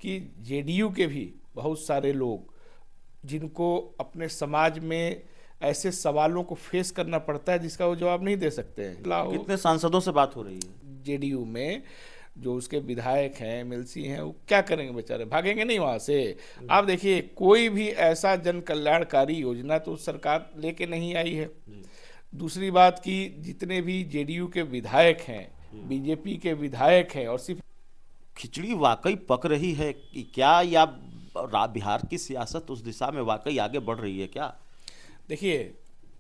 कि जेडीयू के भी बहुत सारे लोग जिनको अपने समाज में ऐसे सवालों को फेस करना पड़ता है जिसका वो जवाब नहीं दे सकते हैं। लाओ कितने सांसदों से बात हो रही है? जेडीयू में जो उसके विधायक हैं, एमएलसी हैं, वो क्या करेंगे बेचारे? भागेंगे नहीं वहाँ से। आप देखिए, कोई भी ऐसा जन कल्याणकारी योजना तो सरकार लेके नहीं आई है। दूसरी बात कि जितने भी जेडीयू के विधायक हैं, बीजेपी के विधायक हैं, और सिर्फ खिचड़ी वाकई पक रही है कि क्या, या बिहार की सियासत उस दिशा में वाकई आगे बढ़ रही है क्या? देखिए,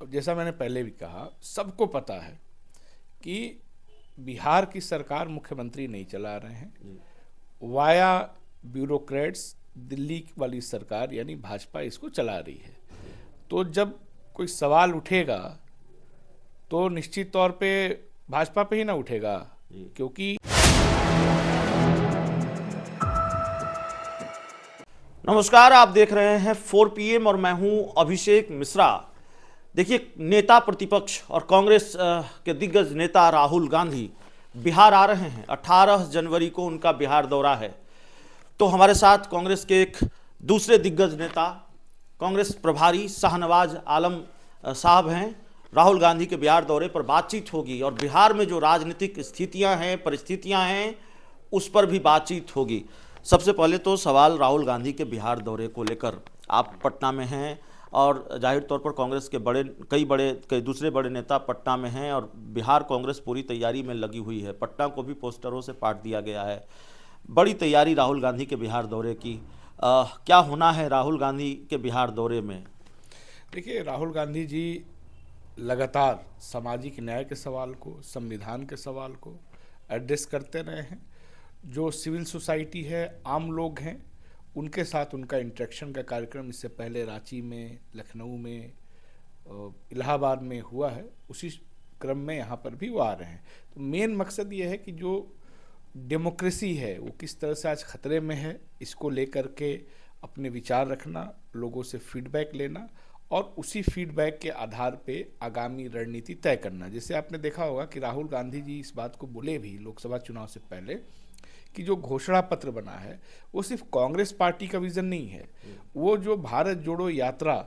जैसा मैंने पहले भी कहा, सबको पता है कि बिहार की सरकार मुख्यमंत्री नहीं चला रहे हैं, वाया ब्यूरोक्रेट्स दिल्ली वाली सरकार यानी भाजपा इसको चला रही है। तो जब कोई सवाल उठेगा तो निश्चित तौर पे भाजपा पे ही ना उठेगा, क्योंकि नमस्कार, आप देख रहे हैं 4 PM और मैं हूं अभिषेक मिश्रा। देखिए, नेता प्रतिपक्ष और कांग्रेस के दिग्गज नेता राहुल गांधी बिहार आ रहे हैं। 18 जनवरी को उनका बिहार दौरा है। तो हमारे साथ कांग्रेस के एक दूसरे दिग्गज नेता, कांग्रेस प्रभारी शाहनवाज आलम साहब हैं। राहुल गांधी के बिहार दौरे पर बातचीत होगी और बिहार में जो राजनीतिक स्थितियां हैं, परिस्थितियां हैं, उस पर भी बातचीत होगी। सबसे पहले तो सवाल राहुल गांधी के बिहार दौरे को लेकर। आप पटना में हैं और जाहिर तौर पर कांग्रेस के कई दूसरे बड़े नेता पटना में हैं और बिहार कांग्रेस पूरी तैयारी में लगी हुई है। पटना को भी पोस्टरों से पाट दिया गया है। बड़ी तैयारी राहुल गांधी के बिहार दौरे की। क्या होना है राहुल गांधी के बिहार दौरे में? देखिए, राहुल गांधी जी लगातार सामाजिक न्याय के सवाल को, संविधान के सवाल को एड्रेस करते रहे हैं। जो सिविल सोसाइटी है, आम लोग हैं, उनके साथ उनका इंटरेक्शन का कार्यक्रम इससे पहले रांची में, लखनऊ में, इलाहाबाद में हुआ है। उसी क्रम में यहाँ पर भी वो आ रहे हैं। तो मेन मकसद ये है कि जो डेमोक्रेसी है वो किस तरह से आज खतरे में है, इसको लेकर के अपने विचार रखना, लोगों से फीडबैक लेना और उसी फीडबैक के आधार पे आगामी रणनीति तय करना। जैसे आपने देखा होगा कि राहुल गांधी जी इस बात को बोले भी लोकसभा चुनाव से पहले कि जो घोषणा पत्र बना है वो सिर्फ कांग्रेस पार्टी का विजन नहीं है। वो जो भारत जोड़ो यात्रा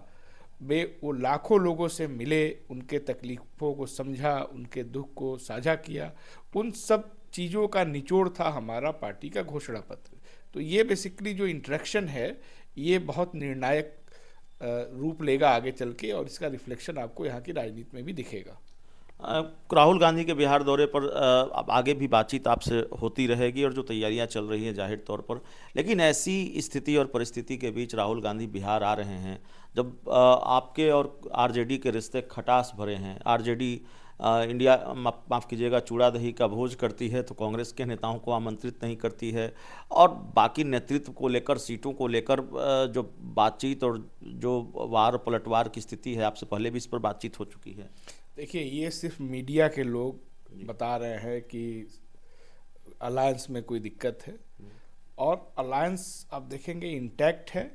में वो लाखों लोगों से मिले, उनके तकलीफों को समझा, उनके दुख को साझा किया, उन सब चीज़ों का निचोड़ था हमारा पार्टी का घोषणा पत्र। तो ये बेसिकली जो इंटरेक्शन है ये बहुत निर्णायक रूप लेगा आगे चल के, और इसका रिफ्लेक्शन आपको यहाँ की राजनीति में भी दिखेगा। राहुल गांधी के बिहार दौरे पर अब आगे भी बातचीत आपसे होती रहेगी और जो तैयारियां चल रही हैं जाहिर तौर पर, लेकिन ऐसी स्थिति और परिस्थिति के बीच राहुल गांधी बिहार आ रहे हैं जब आपके और आरजेडी के रिश्ते खटास भरे हैं। आरजेडी इंडिया माफ़ कीजिएगा चूड़ा दही का भोज करती है तो कांग्रेस के नेताओं को आमंत्रित नहीं करती है, और बाकी नेतृत्व को लेकर, सीटों को लेकर जो बातचीत और जो वार पलटवार की स्थिति है, आपसे पहले भी इस पर बातचीत हो चुकी है। देखिए, ये सिर्फ मीडिया के लोग बता रहे हैं कि अलायंस में कोई दिक्कत है, और अलायंस आप देखेंगे इंटैक्ट है।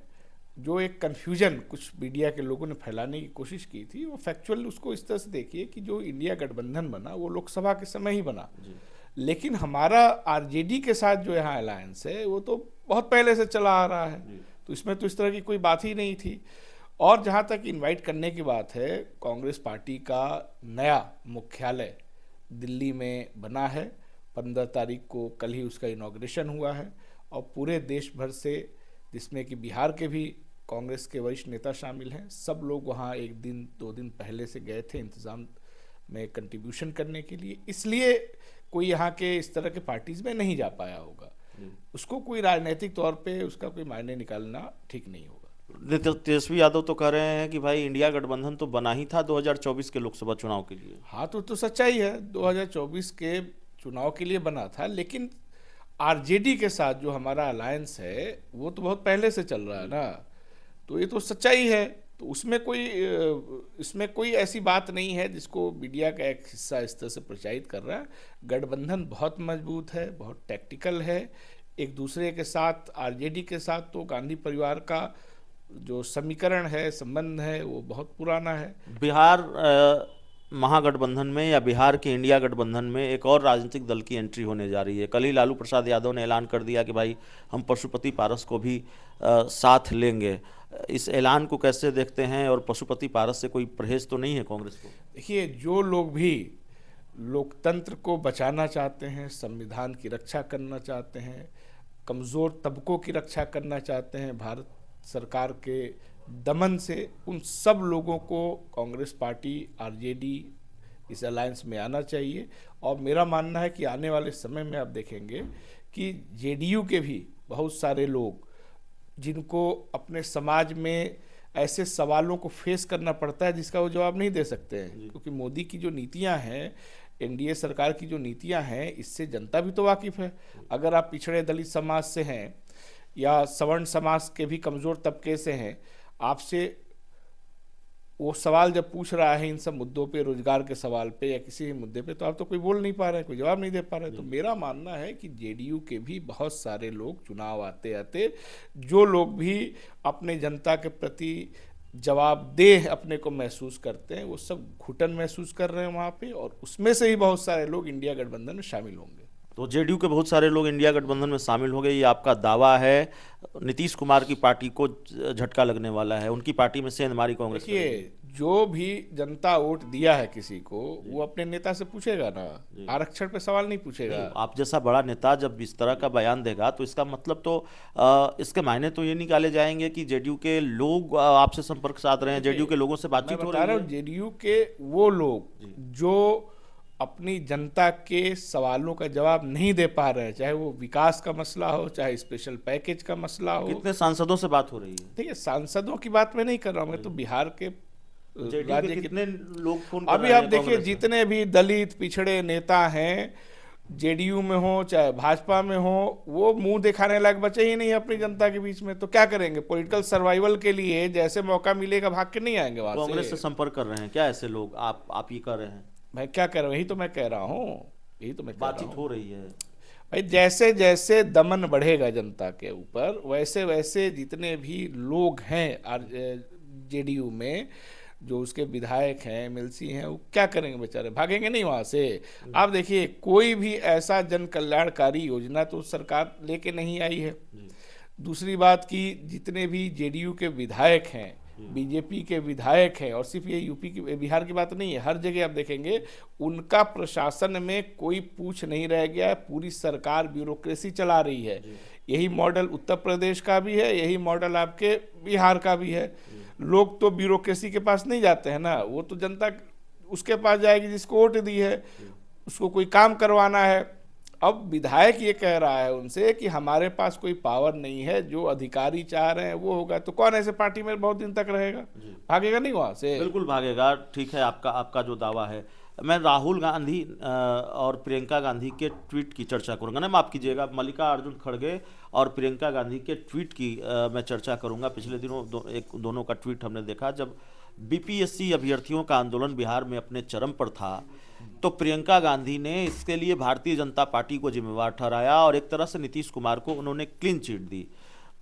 जो एक कन्फ्यूजन कुछ मीडिया के लोगों ने फैलाने की कोशिश की थी, वो फैक्चुअल उसको इस तरह से देखिए कि जो इंडिया गठबंधन बना वो लोकसभा के समय ही बना, लेकिन हमारा आरजेडी के साथ जो यहाँ अलायंस है वो तो बहुत पहले से चला आ रहा है। तो इसमें तो इस तरह की कोई बात ही नहीं थी। और जहाँ तक इनवाइट करने की बात है, कांग्रेस पार्टी का नया मुख्यालय दिल्ली में बना है। 15 तारीख को कल ही उसका इनॉग्रेशन हुआ है, और पूरे देश भर से, जिसमें कि बिहार के भी कांग्रेस के वरिष्ठ नेता शामिल हैं, सब लोग वहाँ 1 दिन 2 दिन पहले से गए थे इंतज़ाम में कंट्रीब्यूशन करने के लिए। इसलिए कोई यहाँ के इस तरह के पार्टीज़ में नहीं जा पाया होगा। उसको कोई राजनीतिक तौर पे उसका कोई मायने निकालना ठीक नहीं होगा। तेजस्वी यादव तो कह रहे हैं कि भाई इंडिया गठबंधन तो बना ही था 2024 के लोकसभा चुनाव के लिए। हाँ, तो सच्चाई है, 2024 के चुनाव के लिए बना था, लेकिन आरजेडी के साथ जो हमारा अलायंस है वो तो बहुत पहले से चल रहा है ना। तो ये तो सच्चाई है। तो इसमें कोई ऐसी बात नहीं है जिसको मीडिया का एक हिस्सा इस तरह से प्रचारित कर रहा है। गठबंधन बहुत मजबूत है, बहुत टैक्टिकल है। एक दूसरे के साथ, आरजेडी के साथ तो गांधी परिवार का जो समीकरण है, संबंध है, वो बहुत पुराना है। बिहार महागठबंधन में या बिहार के इंडिया गठबंधन में एक और राजनीतिक दल की एंट्री होने जा रही है। कल ही लालू प्रसाद यादव ने ऐलान कर दिया कि भाई हम पशुपति पारस को भी साथ लेंगे। इस ऐलान को कैसे देखते हैं, और पशुपति पारस से कोई परहेज तो नहीं है कांग्रेस को? देखिए, जो लोग भी लोकतंत्र को बचाना चाहते हैं, संविधान की रक्षा करना चाहते हैं, कमज़ोर तबकों की रक्षा करना चाहते हैं भारत सरकार के दमन से, उन सब लोगों को कांग्रेस पार्टी, आरजेडी इस अलायंस में आना चाहिए। और मेरा मानना है कि आने वाले समय में आप देखेंगे कि जेडीयू के भी बहुत सारे लोग जिनको अपने समाज में ऐसे सवालों को फेस करना पड़ता है जिसका वो जवाब नहीं दे सकते हैं, क्योंकि मोदी की जो नीतियां हैं, एनडीए सरकार की जो नीतियां हैं, इससे जनता भी तो वाकिफ़ है। अगर आप पिछड़े दलित समाज से हैं या सवर्ण समाज के भी कमज़ोर तबके से हैं, आपसे वो सवाल जब पूछ रहा है इन सब मुद्दों पे, रोजगार के सवाल पे या किसी भी मुद्दे पे, तो आप तो कोई बोल नहीं पा रहे हैं, कोई जवाब नहीं दे पा रहे हैं। तो मेरा मानना है कि जेडीयू के भी बहुत सारे लोग चुनाव आते आते, जो लोग भी अपने जनता के प्रति जवाबदेह अपने को महसूस करते हैं, वो सब घुटन महसूस कर रहे हैं वहाँ पे, और उसमें से ही बहुत सारे लोग इंडिया गठबंधन में शामिल होंगे। तो जेडीयू के बहुत सारे लोग इंडिया गठबंधन में शामिल हो गए, ये आपका दावा है। नीतीश कुमार की पार्टी को झटका लगने वाला है, उनकी पार्टी में सेंध मारी कांग्रेस। देखिए, जो भी जनता वोट दिया है किसी को, वो अपने नेता से पूछेगा ना, आरक्षण पे सवाल नहीं पूछेगा। आप जैसा बड़ा नेता जब इस तरह का बयान देगा तो इसका मतलब तो इसके मायने तो ये निकाले जाएंगे कि जेडीयू के लोग आपसे संपर्क साध रहे हैं, जेडीयू के लोगों से बातचीत हो रही है। जेडीयू के वो लोग जो अपनी जनता के सवालों का जवाब नहीं दे पा रहे हैं, चाहे वो विकास का मसला हो, चाहे स्पेशल पैकेज का मसला हो। कितने सांसदों से बात हो रही है? ठीक है, सांसदों की बात मैं नहीं कर रहा हूँ, मैं तो बिहार के राज्य के कितने लोग फोन अभी आप देखिए, जितने भी दलित पिछड़े नेता हैं, जेडीयू में हो चाहे भाजपा में हो, वो मुंह दिखाने लायक बचे ही नहीं अपनी जनता के बीच में। तो क्या करेंगे? पॉलिटिकल सर्वाइवल के लिए जैसे मौका मिलेगा भाग के नहीं आएंगे वहां से। कांग्रेस से संपर्क कर रहे हैं क्या ऐसे लोग? आप ये कर रहे हैं? मैं क्या कह रहा हूँ, यही तो मैं कह रहा हूँ, यही तो मैं बातचीत हो रही है भाई। जैसे जैसे दमन बढ़ेगा जनता के ऊपर, वैसे वैसे जितने भी लोग हैं जेडीयू में, जो उसके विधायक हैं, एमएलसी हैं, वो क्या करेंगे बेचारे? भागेंगे नहीं वहाँ से। आप देखिए, कोई भी ऐसा जन कल्याणकारी योजना तो सरकार लेके नहीं आई है। दूसरी बात कि जितने भी जेडीयू के विधायक हैं, बीजेपी के विधायक हैं, और सिर्फ ये यूपी की बिहार की बात नहीं है, हर जगह आप देखेंगे उनका प्रशासन में कोई पूछ नहीं रह गया है। पूरी सरकार ब्यूरोक्रेसी चला रही है। यही मॉडल उत्तर प्रदेश का भी है, यही मॉडल आपके बिहार का भी है। लोग तो ब्यूरोक्रेसी के पास नहीं जाते हैं ना, वो तो जनता उसके पास जाएगी जिसको वोट दी है, उसको कोई काम करवाना है। अब विधायक ये कह रहा है उनसे कि हमारे पास कोई पावर नहीं है, जो अधिकारी चाह रहे हैं वो होगा। तो कौन ऐसे पार्टी में बहुत दिन तक रहेगा? भागेगा नहीं वहाँ से। बिल्कुल भागेगा। ठीक है, आपका जो दावा है। मैं राहुल गांधी और प्रियंका गांधी के ट्वीट की चर्चा करूंगा ना, माफ़ कीजिएगा, मल्लिकार्जुन खड़गे और प्रियंका गांधी के ट्वीट की मैं चर्चा करूंगा। पिछले दिनों दोनों का ट्वीट हमने देखा। जब बीपीएससी अभ्यर्थियों का आंदोलन बिहार में अपने चरम पर था, तो प्रियंका गांधी ने इसके लिए भारतीय जनता पार्टी को जिम्मेवार ठहराया और एक तरह से नीतीश कुमार को उन्होंने क्लीन चिट दी।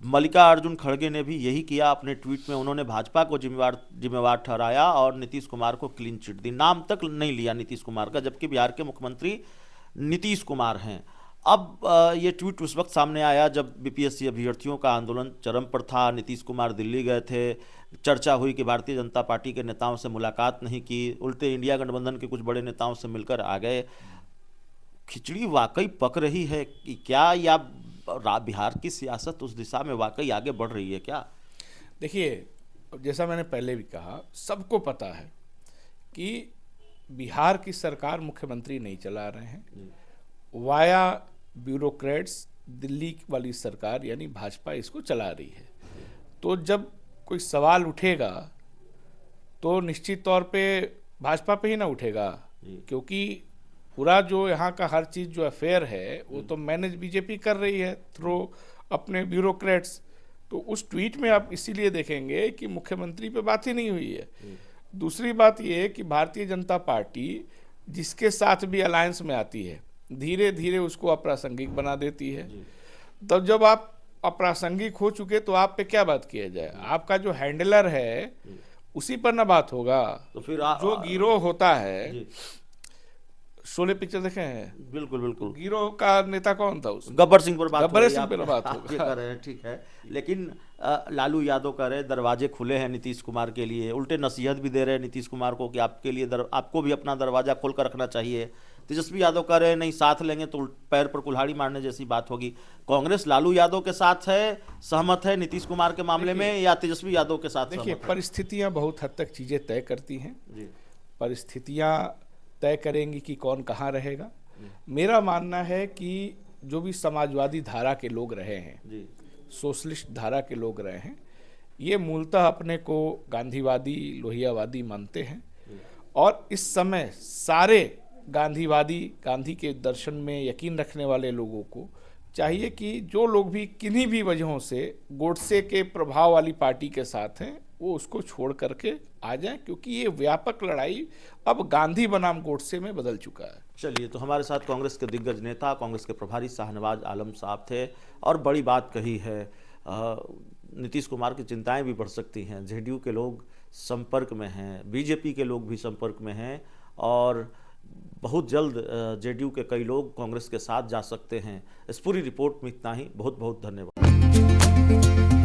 मल्लिकार्जुन खड़गे ने भी यही किया अपने ट्वीट में, उन्होंने भाजपा को जिम्मेवार ठहराया और नीतीश कुमार को क्लीन चिट दी। नाम तक नहीं लिया नीतीश कुमार का, जबकि बिहार के मुख्यमंत्री नीतीश कुमार हैं। अब ये ट्वीट उस वक्त सामने आया जब बीपीएससी अभ्यर्थियों का आंदोलन चरम पर था। नीतीश कुमार दिल्ली गए थे, चर्चा हुई कि भारतीय जनता पार्टी के नेताओं से मुलाकात नहीं की, उल्टे इंडिया गठबंधन के कुछ बड़े नेताओं से मिलकर आ गए। खिचड़ी वाकई पक रही है कि क्या, या बिहार की सियासत उस दिशा में वाकई आगे बढ़ रही है क्या? देखिए, जैसा मैंने पहले भी कहा, सबको पता है कि बिहार की सरकार मुख्यमंत्री नहीं चला रहे हैं, वाया ब्यूरोक्रेट्स दिल्ली वाली सरकार यानी भाजपा इसको चला रही है। तो जब कोई सवाल उठेगा तो निश्चित तौर पे भाजपा पे ही ना उठेगा, क्योंकि पूरा जो यहाँ का हर चीज़ जो अफेयर है वो तो मैनेज बीजेपी कर रही है थ्रू अपने ब्यूरोक्रेट्स। तो उस ट्वीट में आप इसीलिए देखेंगे कि मुख्यमंत्री पे बात ही नहीं हुई है। दूसरी बात ये कि भारतीय जनता पार्टी जिसके साथ भी अलायंस में आती है, धीरे धीरे उसको अप्रासंगिक बना देती है। तब जब आप अप्रासंगिक हो चुके तो आप पे क्या बात किया जाए? आपका जो हैंडलर है उसी पर ना बात होगा। तो फिर जो गिरोह होता है, जी शोले पिक्चर देखे हैं, बिल्कुल बिल्कुल, गिरोह का नेता कौन था उसमें? गब्बर सिंह पर बात हो गब्बर रही है, सिंह पर बात आप ये होगा। कर रहे हैं, ठीक है। लेकिन लालू यादव कह रहे हैं दरवाजे खुले हैं नीतीश कुमार के लिए, उल्टे नसीहत भी दे रहे हैं नीतीश कुमार को कि आपके लिए आपको भी अपना दरवाजा खोल कर रखना चाहिए। तेजस्वी यादव कह रहे हैं नहीं, साथ लेंगे तो पैर पर कुल्हाड़ी मारने जैसी बात होगी। कांग्रेस लालू यादव के साथ है, सहमत है नीतीश कुमार के मामले में, या तेजस्वी यादव के साथ देखिए, सहमत है? परिस्थितियां बहुत हद तक चीजें तय करती हैं। जी परिस्थितियां तय करेंगी कि कौन कहाँ रहेगा। मेरा मानना है कि जो भी समाजवादी धारा के लोग रहे हैं, जी सोशलिस्ट धारा के लोग रहे हैं, ये मूलतः अपने को गांधीवादी लोहियावादी मानते हैं। और इस समय सारे गांधीवादी, गांधी के दर्शन में यकीन रखने वाले लोगों को चाहिए कि जो लोग भी किन्हीं भी वजहों से गोडसे के प्रभाव वाली पार्टी के साथ हैं, वो उसको छोड़ करके आ जाएं, क्योंकि ये व्यापक लड़ाई अब गांधी बनाम गोडसे में बदल चुका है। चलिए, तो हमारे साथ कांग्रेस के दिग्गज नेता, कांग्रेस के प्रभारी शाहनवाज आलम साहब थे, और बड़ी बात कही है। नीतीश कुमार की चिंताएं भी बढ़ सकती हैं, जेडीयू के लोग संपर्क में हैं, बीजेपी के लोग भी संपर्क में हैं, और बहुत जल्द जेडीयू के कई लोग कांग्रेस के साथ जा सकते हैं। इस पूरी रिपोर्ट में इतना ही। बहुत बहुत धन्यवाद।